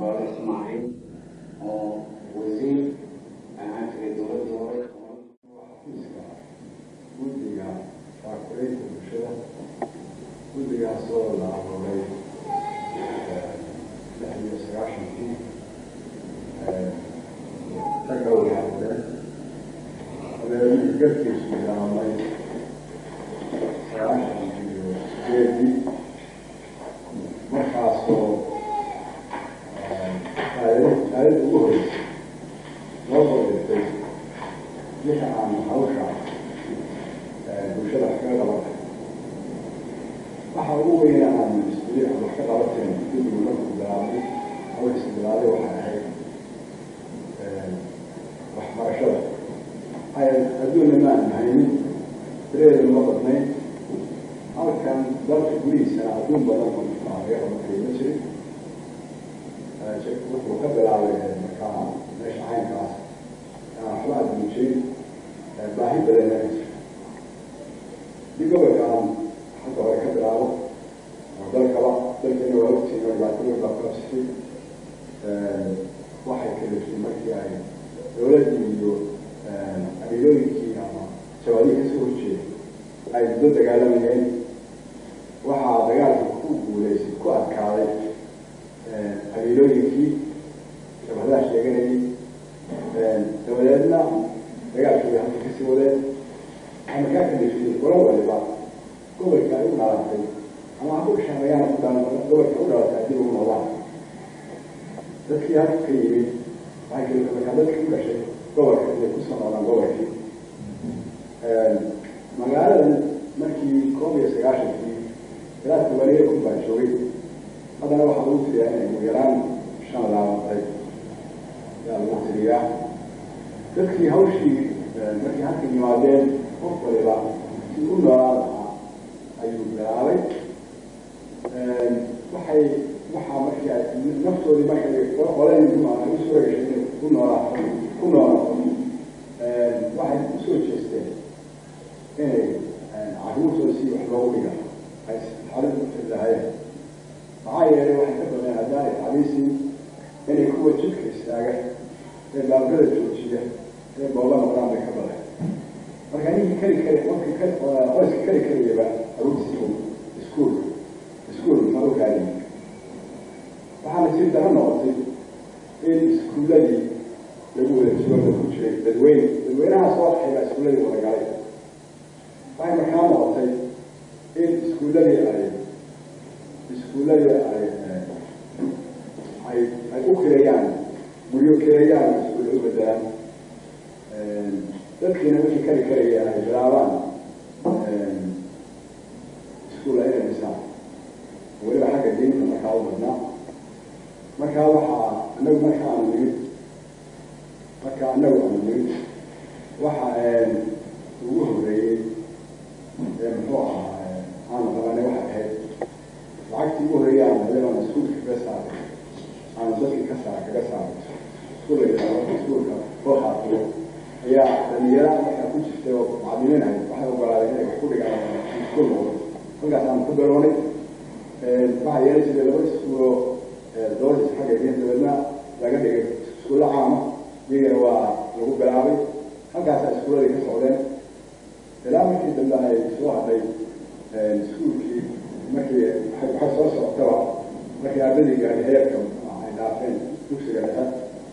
ولا إسماعيل وزير أنا عارف الدولة دوري guddiga faakuleynta bulshada guddigaasoo la abuuray 1996 ragga waxaa garkiisu bilaabmay 1998 markaasoo hay'adda ugu horreysay loo soo dhigtay wixii aan hawsha bulshada wax kaga qaban waxa ugu weyn aan mas'uuliyad wax ka qabateen guddigu markuu bilaabay hawsha bilaabay waxay ahayd waxbarashada adduunna ma aan haynin tireeda ma badnayn halkan dalka gudihiisana adduun badan oo laga qabatay ma jirin wuxuu ka bilaabay markaa meesha caynkaas waxba adduun jirin baahi badan laga jiro di gobolkaan hadda hore ka bilaabo oo dalkaba dalkeena waa ogtiin oo dhibaatooyin baa qabsatay waxay kaliftay markii ay dowladdii iyo qabiilooyinkii ama jawaabihii kasoo horjeeday ay muddo dagaalamayeen waxaa dagaalka ku guuleysay ku adkaaday qabiilooyinkii shabahadaha sheeganayay dabadeedna dagaalkii halka kasii wadeen ama kaa kaliftay qolo waliba gobolka ay u dhalatay ama ha ku shaqeeyaan gobolka u dhalatay haddii ugu noolaa dadkii halka ka yimid waxay kaliftay markaa dadkii u dhashay gobolka inay kusoo noolaan gobolkii magaaladan markii 1991 ilaa 80 baa joogay haddana waxaa lagu tiriyaa inay ugu yaraan 5 laabatay yaa lagu tiriyaa dadkii hawshii markii halka yimaadeen qof waliba si u noolaa lahaa ayuu bilaabay waxaa markii ay naftoodii markay qoladii u soo heshay inay ku noolaato waxay usoo jeesteen inay carruurtooda si wax loogu dhiga ay xaalad u firdahayeen maxaa yeelay waxay ka badeen haddaan ay tacliisiin inay kuwa jidka istaaga ee baabada joojiya ee booba noqdaan bay ka badeen marka ninkii qoyska kari karayaba carruurtiisu iskuul marukaadi waxaana sii daro noqotay in iskuulladii lagu wada jooga ku jiray dadweynahaas oo xayba iskuulladii wada galay waxay markaa noqotay in iskuulladii ay u kireeyaan guryo kireeyaan iskuulla u bedelaan dadkiina wixii kari karaya ay bilaabaan iskuulla inay dhisaan weliba xagga diinta markaa u badnaa markaa waxaa anagu aanu nimid waxa ugu horreeyey muxuu ahaa aanu qabanay waxay ahayd lacagtii ugu horreeyay aan hadeen iskuulka kaga saaray aanu dadkii kaga saaray iskuulka koo xaafiyo ayaa dhalinyara markaa ku jirtay oo macdimiinahay waxay ogolaaday inay wax ku dhigaan iskuul noqdo halkaas aanu ku bilownay waxaa yeeli jiray laba iskuuloo dooris xagga diin dabeedna laga dhigay iskuulla caama iyagana waa lagu bilaabay halkaasa iskuulladii ka socdeen ilaa markii dambe ay soo hadhay iskuulkii markii waxay soo socotaba markii ardadii gaadhay heerka ay dhaafeen dugsiga dhexe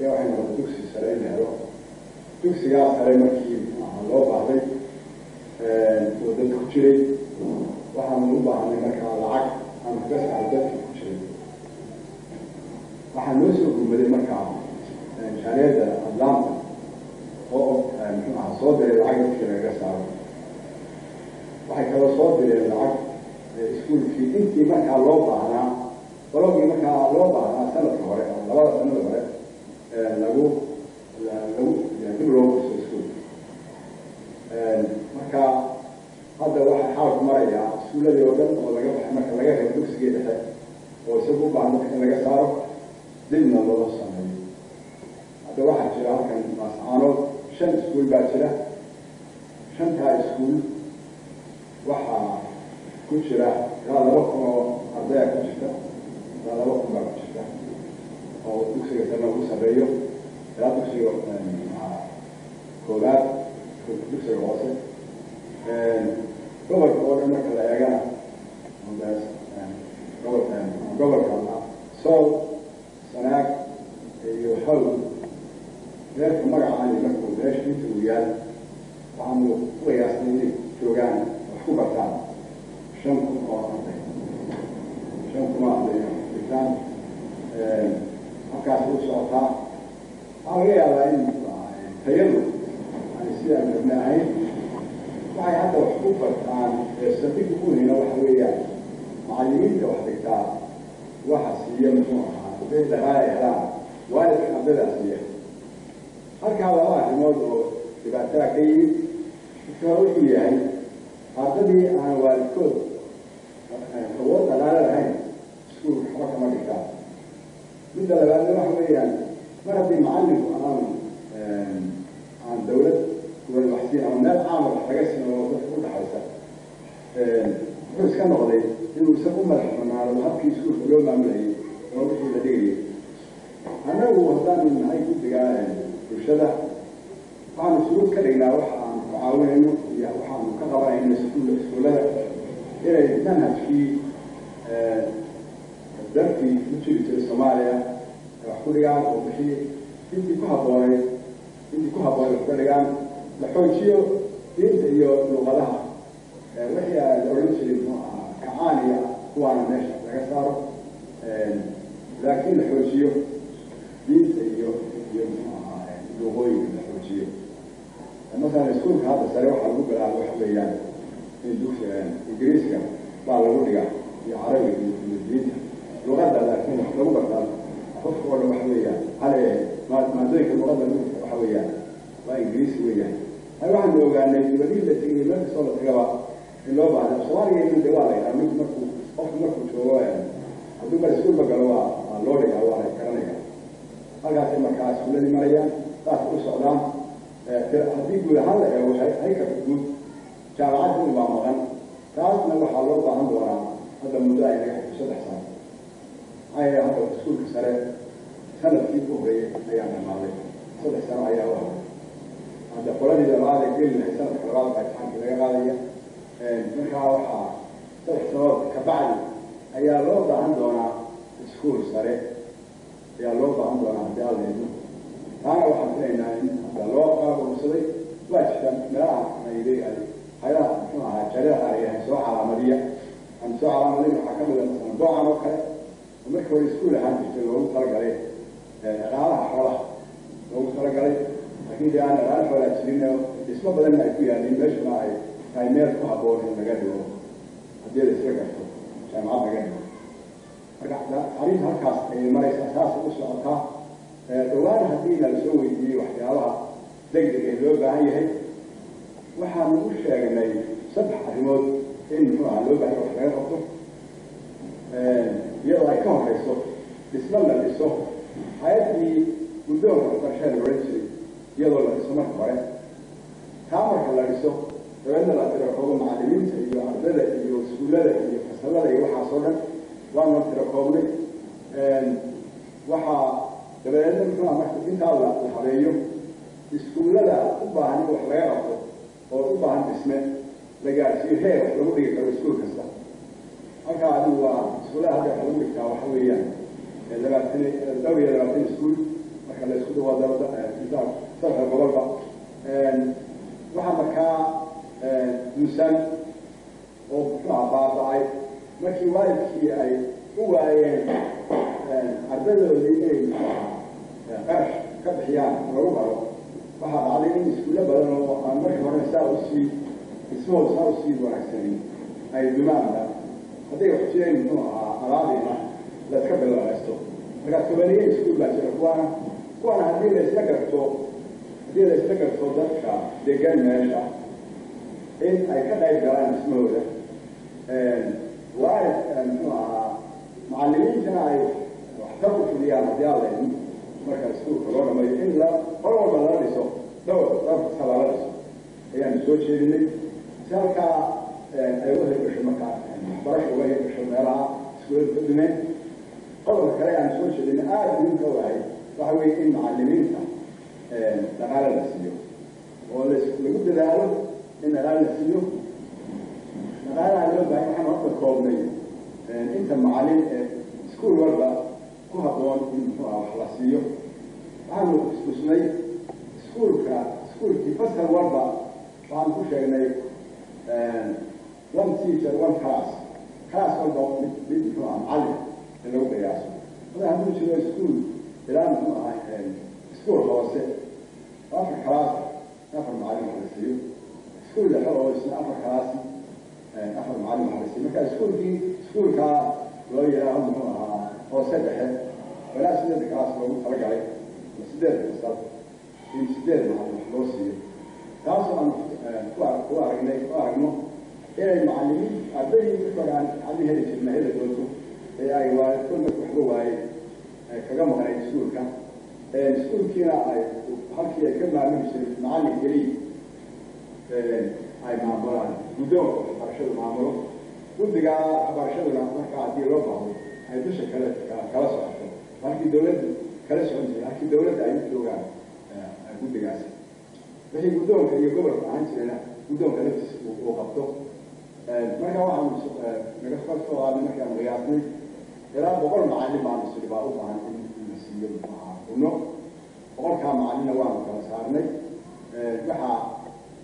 ayaa waxay noqotay dugsi sare in la helo dugsigaa sare markii loo baahday oo dadka ku jiray waxaanu u baahnay markaa lacag aanu kaga saaro dadkii ku jiray waxaa noo soo gurmaday markaa shareeda adlaanta oo soo diray lacag dadkii lagaga saaro waxay kaloo soo direen lacag iskuulkii intii markaa loo baahnaa qologii markaa loo baahnaa sanadka hore labada sanada hore dib loo kurso iskuulka marka hadda waxaa xaalku marayaa iskuulladii oo dhan oo laga baxay marka laga reebo dugsigii dhexe oo isagu u baahan dadka in laga saaro dibna loo sameeyo hadda waxaa jira halkan maascaanood 5 iskuul baa jira 5taa iskuul waxaa ku jira ilaa 2,000 oo ardaya ku jirta ilaa 2,000 baa ku jirta oo dugsiga sare ugu sarreeyo ilaa dugsiga koowaad dugsiga hoose gobolka oo dhan marka la eegana gobolka sool sanaag iyo hawl reerka magacaani markuu meesha inta uu yaal waxaanu ku qiyaasnay inay joogaan wax ku bartaan 5,000 oo arday 5,000 oo arday dhigtaan halkaas u socotaa waxaa laga yaabaa in tayadu aan sidaan rabna ahayn waxay hadda wax ku bartaan saldhig ugunayna waxa weeyaan macallimiinta wax dhigtaa waxa siiya muxuu ahaa arday dhaqaale helaan waalidka ardaydaa siiya halkaa laba arrimood oo dhibaatada ka yimid wuxuu wuxuu yahay ardadii aan waalidkood awood dhaqaale lahayn iskuulka waxba kama dhigtaan midda labaadna waxa weeyaan mar haddii macallinku aan dawlad wali wax siin ama meel caama wax laga siin oo dadka u dhaxaysa wuxuu iska noqday inuu isagu madax banaado habkii iskuulka loo maamulayay oo wixii la dhigayay annagu haddaanu nahay guddiga bulshada waxaanu shuruud ka dhignaa waxa aanu ku caawinayno iyo waxaanu ka qabanayno iskuullada inay manhajkii darkii ku jiri jiray Soomaaliya wax ku dhigaan oo bixi intii ku habboonay wax ka dhigaan la xoojiyo diinta iyo luqadaha wixii la odhan jiray kacaaniya kuwaana meesha laga saaro laakiin la xoojiyo diinta iyo luqooyinka la xoojiyo مثلا السوق هذا سريع على جوجل على واحد يعني يدوش إنجليزي بعض اللغة في عربي في لغات لكن لغة أخف ولا وحوية على ما ذيك اللغة وحوية وإنجليزي وياه هاي واحد لو قال لي بديل التكنيك ما تصل تجربة اللغة بعد الصواري من دوالي يعني ممكن شو يعني أدوك السوق بقالوا لوري أو على كرنية هذا في مكان سولي مريا تأخذ السودان haddii guud ahaan la eego haykalka guud jaamacadda in baa maqan taasna waxaa loo baahan doonaa hadda muddo ay naga xigto 3 sano maxaa hadda iskuulka sare sanadkii u horeeyay ayaa dhamaaday 3 sano ayaa u haray hadda qoladii labaad ee gelinahay sanadka labaad baa imtixaanka laga qaadaya markaa waxaa 3 sanood ka bacdi ayaa loo baahan doonaa iskuul sare ayaa loo baahan doonaa haddii alla idmo أنا واحد فينا لو قالوا مصري واش لا يدي هذا شنو شريعة عليها سواء على عملية أم سواء على عملية حكموا مثلا ضوء على وكله ومكوا يسكول هم يشتغلوا خرج عليه على حوله لو خرج عليه أكيد أنا لا ولا تسلينا اسمه بدل ما يكون يعني ليش ما هاي مير كهبون المجال هذي السرقة عشان ما بجنبه رجعنا عريض هالكاس مريض أساس وصل دوان هدينا لسوي دي وحيالها دقدق لو باهي هي waxaan ugu sheegnay 3 arrimood in loo baahan wax laga qabto iyadoo ay ka horeyso dhismo la dhiso hay'adii guddoonka waxbarashada wareegsi iyadoo la dhiso marka hore marka la dhiso dabeedna la tiro koobo macallimiinta iyo ardayda iyo iskuulada iyo fasalada iyo waxaas oo dhan waan la tiro koobnay waxaa dabeedna muxuu marka intaa la habeeyo iskuulada u baahan wax laga qabto oo u baahan dhisme la gaarsiiyo heer wax lagu dhigi karo iskuul kasta halkaa adigu waa iskuulada hadda wax lagu dhigtaa waxa weeyaan 20 iskuul marka la isku dhawaado saddex gobolba waxaa markaa miisaan oo baaba'ay markii waalidkii ay u waayeen ardaydoodii inay qarash ka bixiyaan lagu baro waxaa dhacday in iskuulo badan oo aan markii hore saa usii wanaagsanin ay dumaanba hadday wax jireen muxuu ahaa alaadiina la iska bilaabaysto markaa tobaniye iskuul baa jira kuwaana haddii la isla garto dadka degan meesha in ay ka qayb galaan dhismahooda waa muxuu ahaa macallimiintana ay waxtar u fuliyaan haddii alla idin marka iskuulka loo dhamayo in qol walba lala dhiso dhowr kasta lala dhiso ayaanu soo jeedinay si halkaa ay uga hirgasho markaa waxbarasha uga hirgasho meelaha iskuulada ka dhimeen qodobka kale aan soo soo jeedin aad muhiimka u ahayd waxa weeye in macallimiinta dhaqaale la siiyo oo lagu dadaalo in dhaqaale la siiyo dhaqaalaha loo baahay waxaan horta koobnay inta macallin iskuul walba ku habboon in wax la siiyo waxaanu istusnay iskuulkii fasal walba waxaan ku sheegnay one teacher one class walba mid macallin in lagu qiyaaso hada hadduu jiro iskuul ilaa muxuu ahay iskuul hoose afar class afar macallin wax la siiyo iskuul dhexe oo isna afar class afar macallin wax la siiyo marka iskuulkaa loo yidhaaho muxuu ahaa hoose dhexe walaa 8 class loogu talagalay 8 fasal in 8 macallin wax loo siiyo taasoo aan ku aragno inay macallimiin ardaydu ku fogaan hadii heli jirna heli doonto ee ay waalidkood waxba waaye kaga maqnay iskuulka iskuulkiina ay halkii ay ka maamuli jiray macallin keliya ay maamulaan guddoonka waxbarashadu maamulo guddiga waxbarashaduna marka haddii loo baahdo ay dusha kala socoto halkii dawladdu kala socon jiray halkii dawladda ay u joogaan guddigaasi wixii guddoonka iyo gobolka ahaan jirayna guddoonka laftiisa uu qabto marka waxaanu naga soo qaadnay markaan qiyaasnay ilaa 100 macallin baanu sida baa u baahan in la siiyo uno 100kaa macallinna waanu kala saarnay waxaa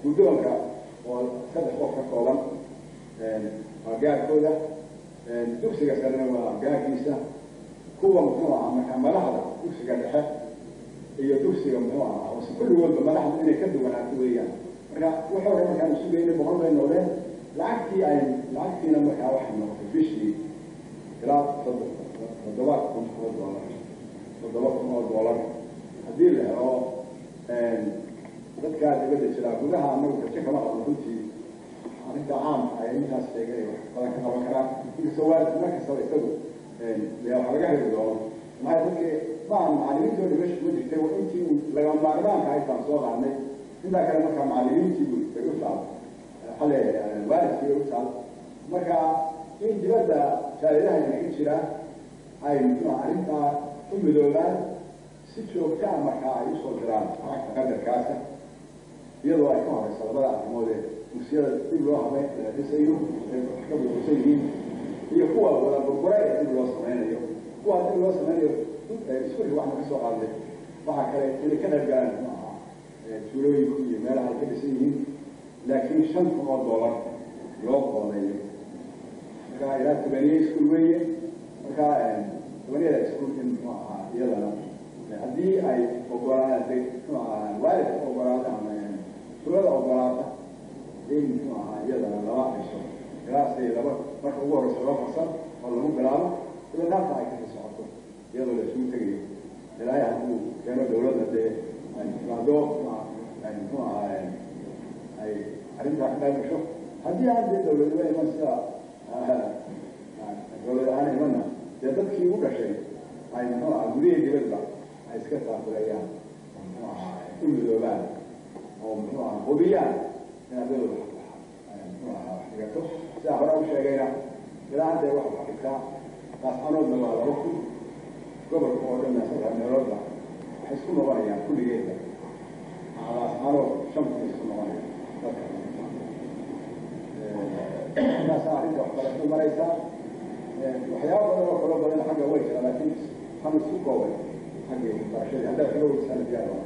guddoonka oo 3 qof ka kooban waa gaarkooda dugsiga sarena waa gaarkiisa kuwa muxuu ahaa marka madaxda dugsiga dhexe iyo dugsiga muxuu ahaa oo kulligoodba madaxda inay ka duwanaato weeyaan marka wuxuu hore markaan sugaynay 100 bay noqdeen lacagtiina markaa waxay noqotay bishii ilaa $7,000 haddii la helo dadkaa dibadda jiraa gudaha anagu kaje kama qaban runtii arrinta caamka ay intaas sheegay wax badan ka qaban karaan inkastoo waalidku markastaba isagu wax laga heli doono maxay dadkii maa macallimiintooda meesha kuma jirtay intii lagama maarmaanka aytaan soo qaadnay intaa kale markaa macallimiintii bay u taal xale waalidkii u taal marka in dibadda jaalidaha inaga jira ay arrintaa u midoobaan si joogtaa markaa ay usoo diraan lacagta qadarkaasa iyadoo ay ka horeyso labada arrimoodee dugsiyada dib loo habeyn dhisayo ay ka burbursan yihiin iyo kuwa wada burbura ee dib loo sameynayo kuwa dib loo sameynayo iskuulka waxna ka soo qaadnay waxaa kale inay ka dhargaan tuulooyinku iyo meelaha ay ka dhisan yihiin laakiin $5,000 loo qoodayo marka ilaa 8 iskuul weeye marka 8 iskuul in muxuu ahaa iyadana haddii ay ogolaatay muxuu ahaa waalidka ogolaata ama tuulada ogolaata in muxuu ahaa iyadana laba cisho ilaasay laba marka ugu horeysa 2 fasal oo lagu bilaabo ilaa naarta ay ka socoto iyadoo la isugu tegayo ilaahay hadduu keeno dawladda dee maado muxuu ahaa ay arrintaa ka qayb gasho haddii aan dee dawladnimo iman sida dawlad ahaan imanna dee dadkii u dhashay ay muxuu ahaa gudihii dibadba ay iska taakulayaan muxuu ahaa u midoobaan oo muxuu ahaa hubiyaan in ardaydu muxuu ahaa wax dhigato sidaa hore u sheegayna ilaa haddee wax dhigtaa taascanoodna waa 2 kun gobolka oo dhan 3 meeloodba waxay isku noqonayaan kulligeedba taascanood 5 kun isku noqonayaan الناس عارفين وحضرتوا مريسا وحياة ولا وكلوا بدنا حاجة ويش لكن خمس سوق قوي حاجة برشلونة هذا كله سنة ديالهم